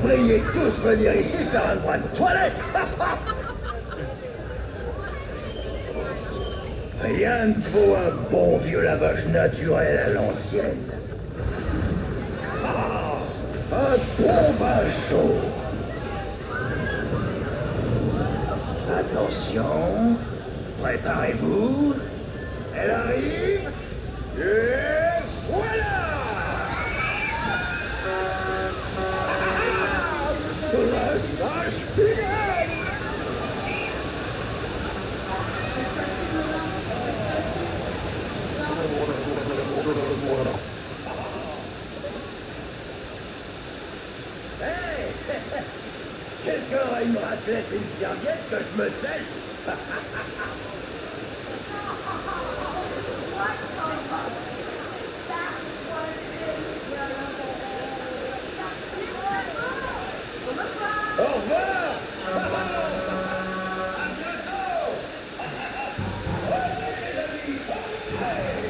devriez tous venir ici faire un bras de toilette. Rien ne vaut un bon vieux lavage naturel à l'ancienne. Ah, un bon bain chaud. Attention, préparez-vous. Elle arrive. Et voilà! Massage final! Hey! Quelqu'un a une raclette et une serviette que je me sèche? Au revoir! À bientôt! Allez, les amis!